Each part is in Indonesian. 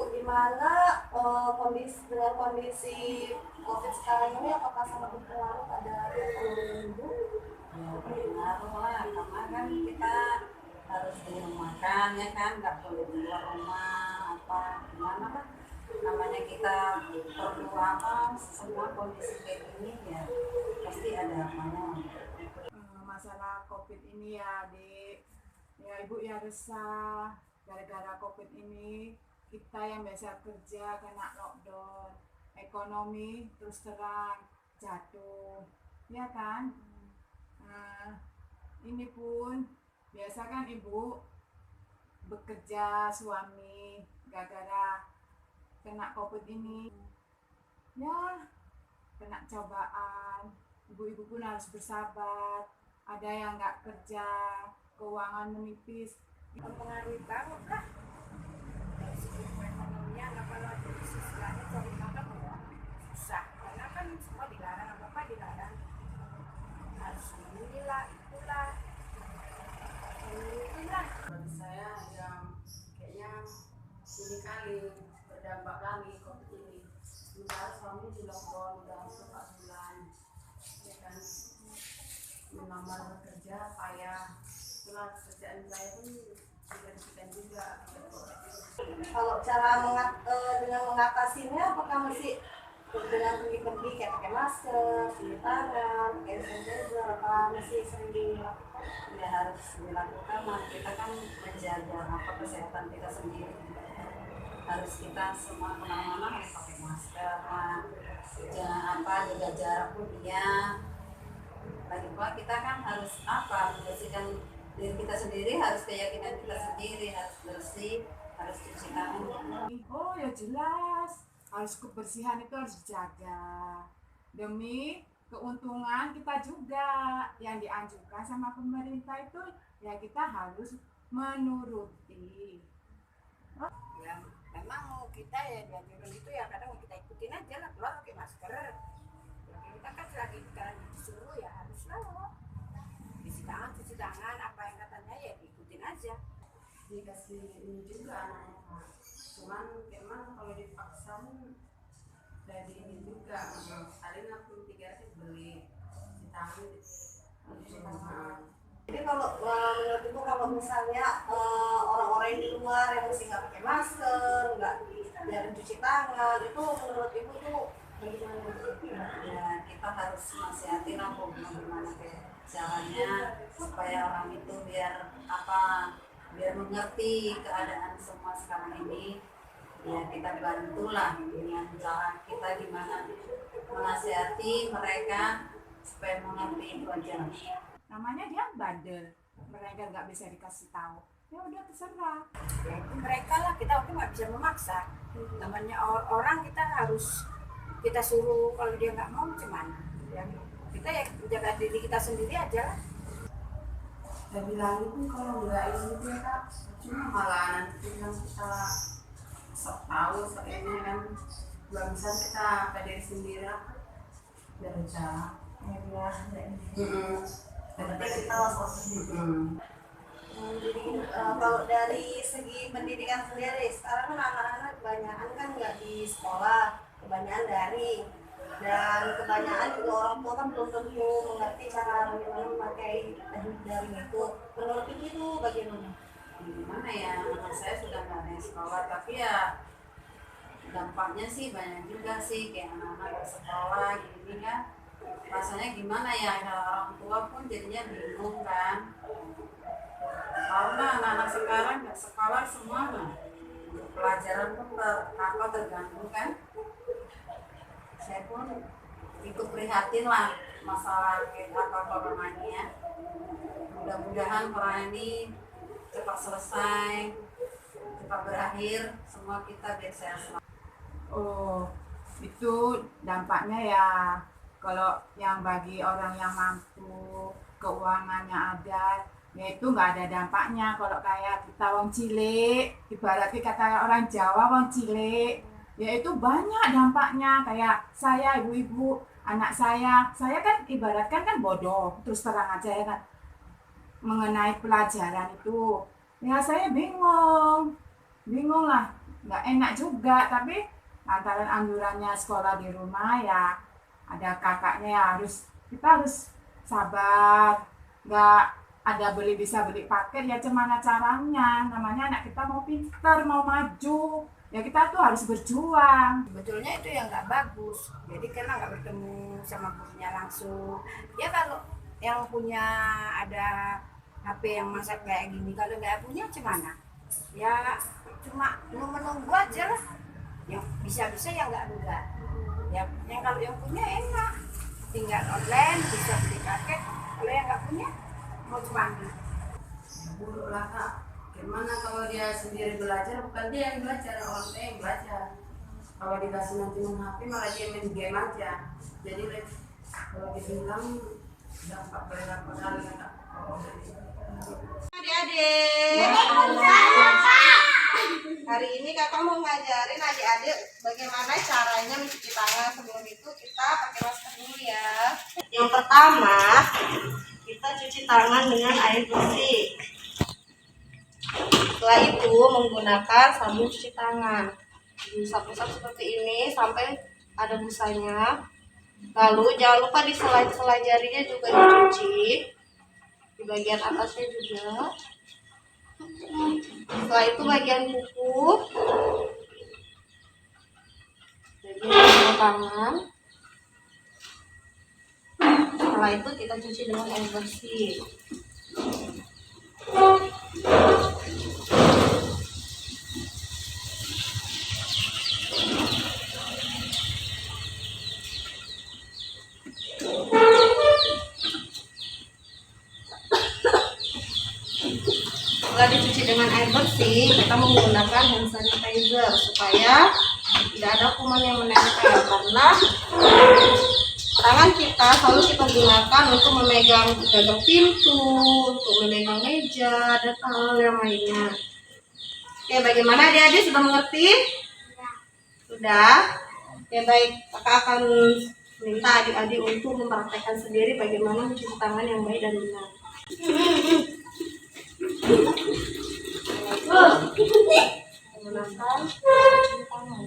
Ibu gimana dengan kondisi COVID sekarang ini, apakah sangat berpengaruh pada ekonomi Ibu? Ya berpengaruh lah, karena kan kita harus di rumah kan, ya kan, nggak boleh di luar rumah apa gimana kan, namanya kita perlu apa, semua kondisi kayak gini ya pasti ada apanya. Masalah COVID ini ya, Dek. Ya, Ibu ya resah gara-gara COVID ini. Kita yang biasa kerja kena lockdown, ekonomi terus terang jatuh, ya kan? Nah, ini pun biasa kan Ibu bekerja suami gara-gara kena COVID ini. Ya, kena cobaan. Ibu-ibu pun harus bersabar. Ada yang nggak kerja, keuangan menipis. Mempengaruhi banget lah dari segi perekonomian, apalagi istilahnya cari makan udah susah karena kan semua dilarang, apa dilarang, harus inilah itulah inilah. Bagi saya yang kayaknya ini kali berdampak kali COVID ini, sementara suami di lockdown udah hampir 4 bulan, ya kan, melamar bekerja payah, itulah kerjaan saya pun digantikan juga. Kalau dengan mengatasinya, apakah masih dengan pergi-pergi kayak pakai masker, cuci tangan, pakai sanitizer, apa masih sering dilakukan? Ya harus dilakukan lah, kita kan menjaga apa kesehatan kita sendiri, harus kita semua kemana-mana harus pakai masker lah, jangan apa, jaga jarak pun iya. Lagi pula kita kan harus apa, membersihkan diri kita sendiri, harus keyakinan kita sendiri, harus bersih, harus cuci tangan. Oh ya jelas, harus kebersihan itu harus dijaga demi keuntungan kita juga. Yang dianjurkan sama pemerintah itu ya kita harus menuruti. Ya memang mau kita ya dianjurin itu ya kadang kita ikutin aja lah, keluar pakai masker ya, kita kan lagi kita disuruh ya harus lah cuci tangan apa yang katanya ya diikutin aja. Dikasih ini juga anak-anak, cuman memang kalau dipaksa dari ini juga, paling aku 300 beli vitamin cuci tangan. Jadi kalau menurut Ibu, kalau misalnya orang-orang yang di luar yang mesti nggak pakai masker, nggak jarang cuci tangan, itu menurut Ibu itu bagaimana? Ya kita harus nasihati lah bagaimana caranya supaya orang itu biar apa, biar mengerti keadaan semua sekarang ini. Ya kita bantulah dengan cara kita gimana menasihati mereka supaya mengerti itu aja. Namanya dia bandel, mereka nggak bisa dikasih tahu. Ya udah terserah. Ya itu mereka lah, kita waktu nggak bisa memaksa. Namanya orang kita harus kita suruh, kalau dia nggak mau gimana? Ya kita ya jaga diri kita sendiri aja lah. Saya bilang itu kalau nggak ini dia kak, cuma malah nanti kan kita sok tahu sok ini kan, belum bisa kita ke diri sendiri lah, dari cara. Berarti kita waspada. Jadi kalau dari segi pendidikan sendiri, sekarang kan anak-anak kebanyakan kan nggak di sekolah, kebanyakan daring, dan kebanyakan juga orang tua kan belum tentu mengerti cara bagaimana memakai daring itu. Menurut Ibu itu bagaimana? Gimana ya, anak saya sudah nggak ada sekolah, tapi ya dampaknya sih banyak juga sih, kayak anak-anak ke sekolah gini kan, rasanya gimana ya, kalau orang tua pun jadinya bingung kan, karena anak-anak sekarang nggak sekolah semua mah pelajaran pun terganggu kan. Saya pun ikut prihatin lah masalah kayak apa corona ini ya, mudah-mudahan corona ini cepat selesai, cepat berakhir, semua kita biar sehat selalu. Oh, itu dampaknya ya kalau yang bagi orang yang mampu, keuangannya ada, ya itu nggak ada dampaknya. Kalau kayak kita wong cilik, ibaratnya kata orang Jawa wong cilik, ya itu banyak dampaknya. Kayak saya, ibu-ibu, anak saya kan ibaratkan kan bodoh, terus terang aja ya kan, mengenai pelajaran itu. Ya saya bingung lah nggak enak juga. Tapi lantaran anjurannya sekolah di rumah ya, ada kakaknya ya, kita harus sabar, nggak ada bisa beli paket ya, gimana caranya, namanya anak kita mau pintar mau maju ya, kita tuh harus berjuang. Sebetulnya itu yang nggak bagus, jadi karena nggak bertemu sama gurunya langsung. Ya kalau yang punya ada HP yang masa kayak gini, kalau nggak punya gimana? Ya cuma menunggu aja lah. Yang bisa-bisa yang nggak enggak. Ya yang kalau yang punya enak, tinggal online bisa beli paket. Kalau yang nggak punya mau gimana? Buruk lah Kak. Gimana kalau dia sendiri belajar, bukan dia yang belajar, orang tua yang belajar. Kalau dikasih nanti main HP malah dia main game aja. Jadi kalau dibilang dampak berapa kali Kak. Adik-adik, hari ini kakak mau ngajarin adik-adik bagaimana caranya mencuci tangan. Sebelum itu kita pakai masker dulu ya. Yang pertama, kita cuci tangan dengan air bersih. Setelah itu menggunakan sabun cuci tangan. Diusap-usap seperti ini sampai ada busanya. Lalu jangan lupa di sela-sela jarinya juga dicuci. Di bagian atasnya juga. Setelah itu bagian kuku, bagian tangan. Setelah itu kita cuci dengan air bersih. Setelah dicuci dengan air bersih, kita menggunakan hand sanitizer supaya tidak ada kuman yang menempel, karena tangan kita selalu kita gunakan untuk memegang pintu, untuk memegang meja, dan hal yang lainnya. Oke, bagaimana adik-adik, sudah mengerti? Sudah? Oke, baik, kakak akan minta adik-adik untuk mempraktekkan sendiri bagaimana mencuci tangan yang baik dan benar. Menggunakan cuci tangan.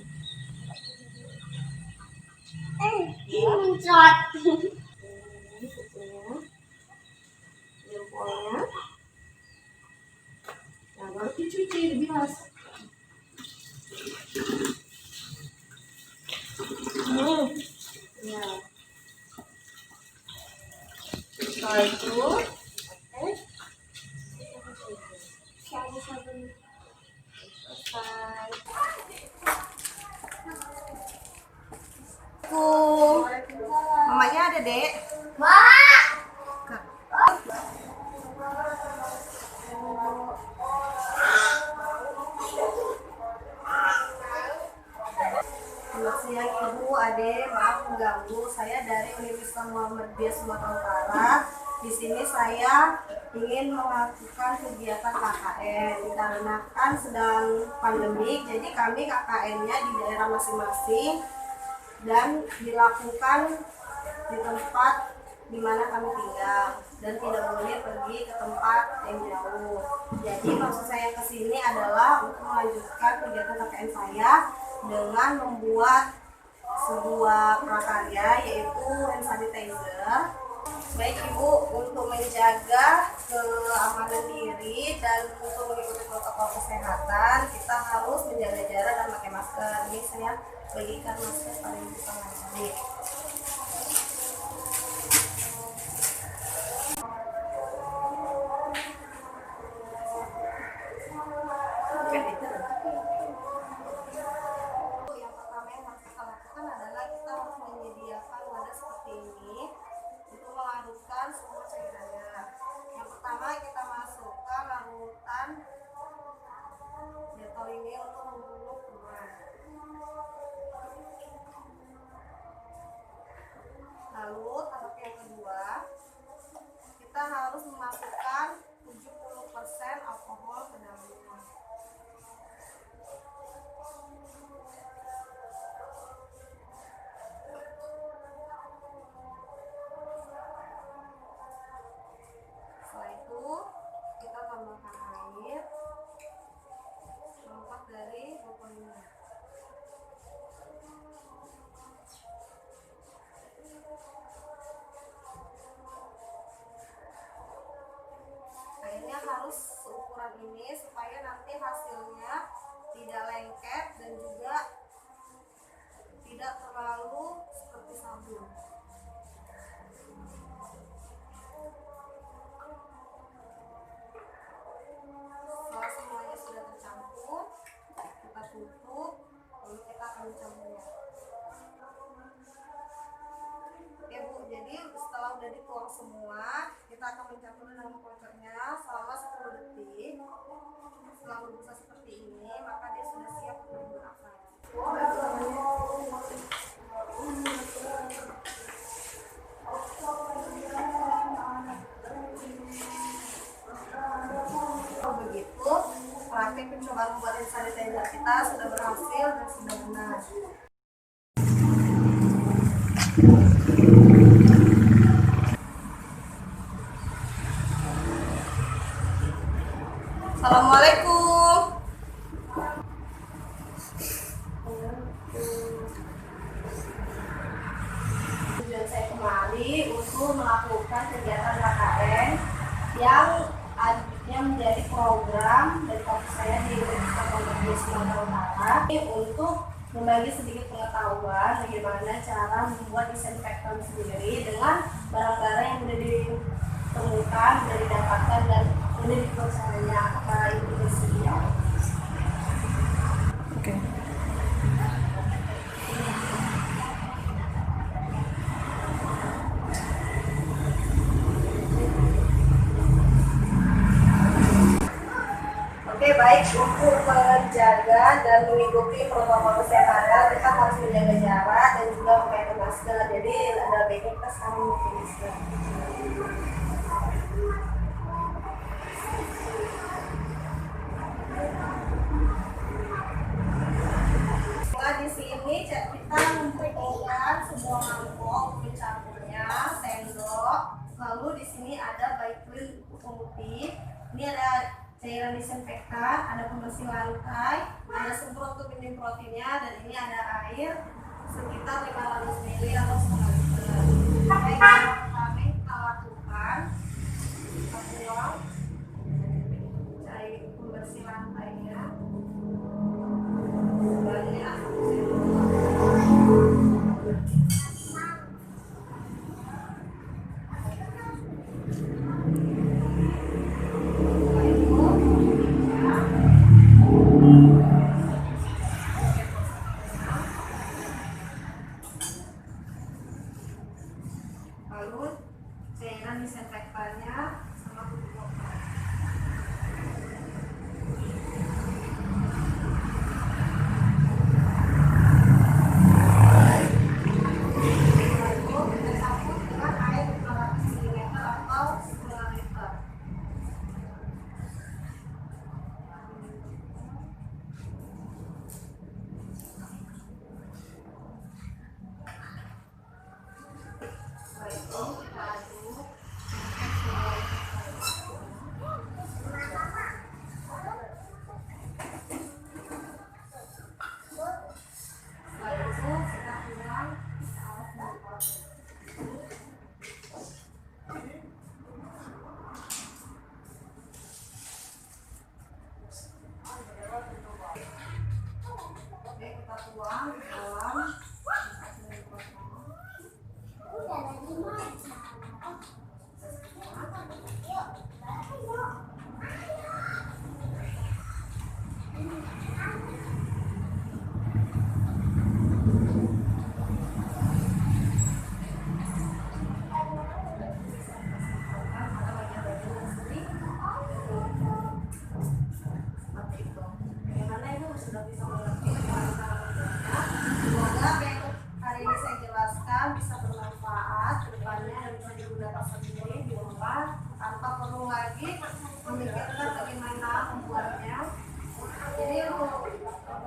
Ini kukunya, jempolnya. Nah, baru dicuci, dibilas. Ya. Setelah itu, mamanya ada dek. Selamat siang Ibu, Ade, maaf mengganggu. Saya dari Universitas Muhammadiyah Sumatera Utara. Di sini saya ingin melakukan kegiatan KKN dikarenakan sedang pandemi. Jadi kami KKN-nya di daerah masing-masing dan dilakukan di tempat di mana kami tinggal dan tidak boleh pergi ke tempat yang jauh. Jadi maksud saya ke sini adalah untuk melanjutkan kegiatan KKN saya dengan membuat sebuah prakarya yaitu hand sanitizer. Baik Ibu, untuk menjaga keamanan diri dan untuk mengikuti protokol kesehatan kita harus menjaga jarak dan pakai masker. Ini saya bagikan masker pada Ibu adik. Yang pertama yang harus kita lakukan adalah kita harus menyediakan wadah seperti ini untuk melarutkan semua cairannya. Yang pertama kita masukkan larutan detol ini untuk membunuh kuman. tidak terlalu seperti sabun. Setelah semuanya sudah tercampur, kita tutup, lalu kita akan mencampurnya. Oke Bu, jadi setelah udah dituang semua, kita akan mencampur dengan kocornya selama 10 detik. Setelah berbusa seperti ini, maka dia sudah siap untuk digunakan. Begitu, praktik pencobaan membuat hand sanitizer kita sudah berhasil dan sudah benar. Assalamualaikum. Tujuan saya kemari untuk melakukan kegiatan KKN yang menjadi program dari kampus saya di Universitas Muhammadiyah Sumatera Utara untuk membagi sedikit pengetahuan bagaimana cara membuat disinfektan sendiri dengan barang-barang yang sudah ditemukan, sudah didapatkan dan sudah dipercayanya apakah itu tersedia. Oke. Oke, baik, untuk menjaga dan mengikuti protokol kesehatan kita harus menjaga jarak dan juga memakai masker. Jadi ada baiknya kita sekarang memakai masker. Nah, di sini kita membutuhkan sebuah mangkok mencampurnya, sendok, lalu di sini ada baiklin pemutih. Ini ada cairan disinfektan, ada pembersih lantai, ada semprot untuk penyemprotinnya, dan ini ada air sekitar 500 ml atau setengah liter. Baik, yang pertama kita lakukan, kita tuang cair pembersih lantainya, banyak. Lalu cairan disinfektannya sama tutup botol. Lalu kita campur dengan air 500 ml atau setengah liter. Setelah itu kita aduk. Setelah itu kita tuang ke alat botol. Oke, kita tuang ke dalam bagaimana Ibu sudah bisa mengerti bagaimana cara membuatnya. Semoga apa yang hari ini saya jelaskan bisa bermanfaat ke depannya dan bisa digunakan sendiri di rumah tanpa perlu lagi memikirkan bagaimana membuatnya. Jadi untuk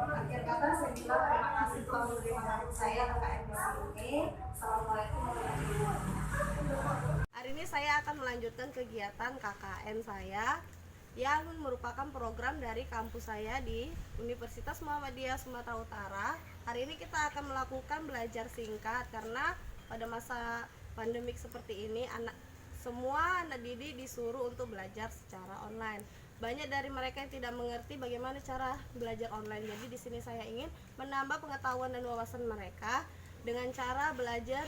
akhir kata saya bilang terima kasih telah menerima saya KKN di sini. Assalamualaikum warahmatullahi wabarakatuh. Hari ini saya akan melanjutkan kegiatan KKN saya yang merupakan program dari kampus saya di Universitas Muhammadiyah Sumatera Utara. Hari ini kita akan melakukan belajar singkat karena pada masa pandemik seperti ini semua anak didik disuruh untuk belajar secara online. banyak dari mereka yang tidak mengerti bagaimana cara belajar online. Jadi di sini saya ingin menambah pengetahuan dan wawasan mereka dengan cara belajar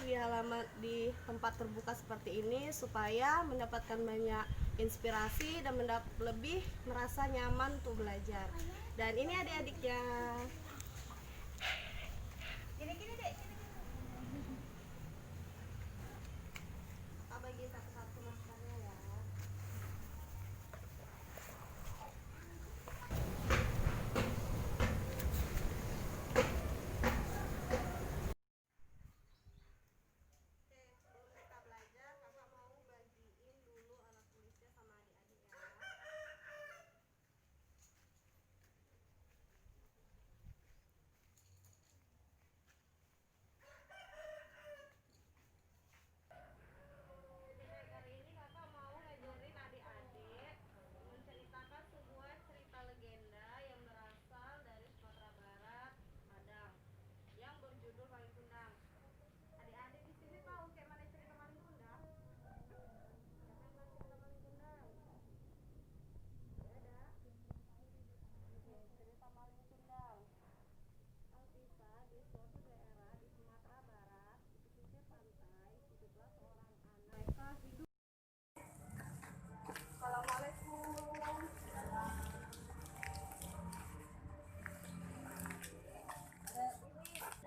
di tempat terbuka seperti ini supaya mendapatkan banyak inspirasi dan lebih merasa nyaman untuk belajar. Dan ini adik-adiknya. Gini dek. Kakak bagi satu-satu maskernya ya. Oke, sebelum kita belajar, kakak mau bagiin dulu alat tulisnya sama adik-adik ya. Hari ini kakak mau ngajarin adik-adik menceritakan sebuah cerita legenda yang berasal dari Sumatera Barat, Padang, yang berjudul Malin Kundang. Adik-adik di sini tahu kayak mana cerita Malin Kundang? Siapa yang tahu cerita Malin Kundang? Ada? Oke, cerita Malin Kundang. Alkisah di suatu daerah di Sumatera Barat, di pesisir pantai, hiduplah seorang anak. Mereka hidup. Assalamualaikum.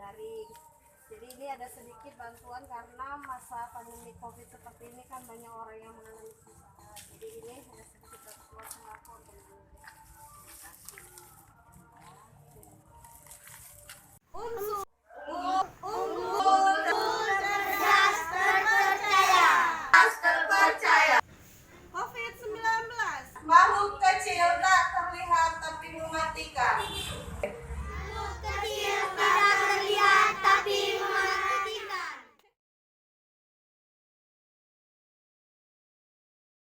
Dari jadi ini ada sedikit bantuan karena masa pandemi COVID seperti ini kan banyak orang yang mengalami kesusahan. Jadi ini ada